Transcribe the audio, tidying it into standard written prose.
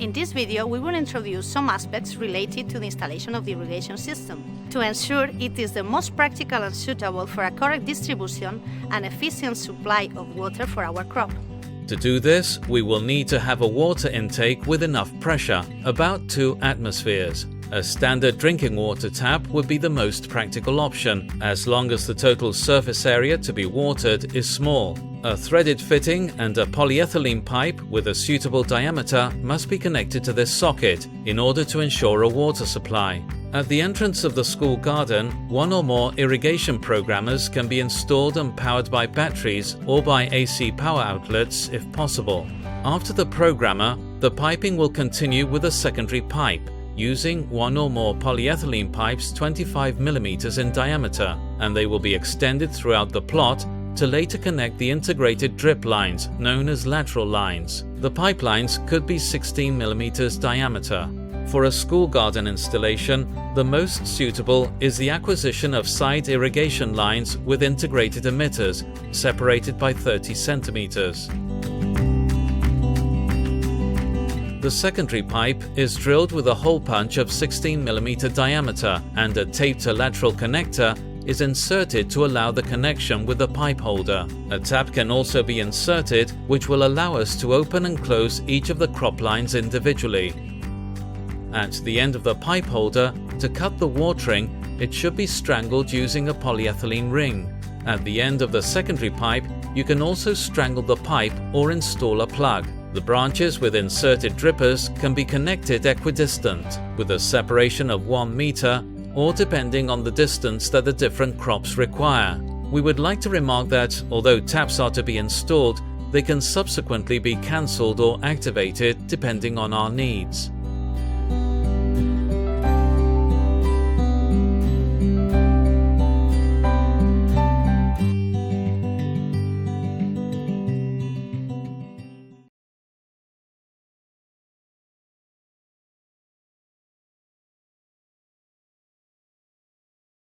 In this video, we will introduce some aspects related to the installation of the irrigation system to ensure it is the most practical and suitable for a correct distribution and efficient supply of water for our crop. To do this, we will need to have a water intake with enough pressure, about 2 atmospheres. A standard drinking water tap would be the most practical option, as long as the total surface area to be watered is small. A threaded fitting and a polyethylene pipe with a suitable diameter must be connected to this socket in order to ensure a water supply. At the entrance of the school garden, 1 or more irrigation programmers can be installed and powered by batteries or by AC power outlets if possible. After the programmer, the piping will continue with a secondary pipe, using 1 or more polyethylene pipes 25 mm in diameter, and they will be extended throughout the plot to later connect the integrated drip lines known as lateral lines. The pipelines could be 16 mm diameter. For a school garden installation, the most suitable is the acquisition of side irrigation lines with integrated emitters, separated by 30 centimeters. The secondary pipe is drilled with a hole punch of 16 mm diameter, and a tape-to-lateral connector is inserted to allow the connection with the pipe holder. A tap can also be inserted, which will allow us to open and close each of the crop lines individually. At the end of the pipe holder, to cut the watering, it should be strangled using a polyethylene ring. At the end of the secondary pipe, you can also strangle the pipe or install a plug. The branches with inserted drippers can be connected equidistant, with a separation of 1 meter, or depending on the distance that the different crops require. We would like to remark that, although taps are to be installed, they can subsequently be cancelled or activated depending on our needs.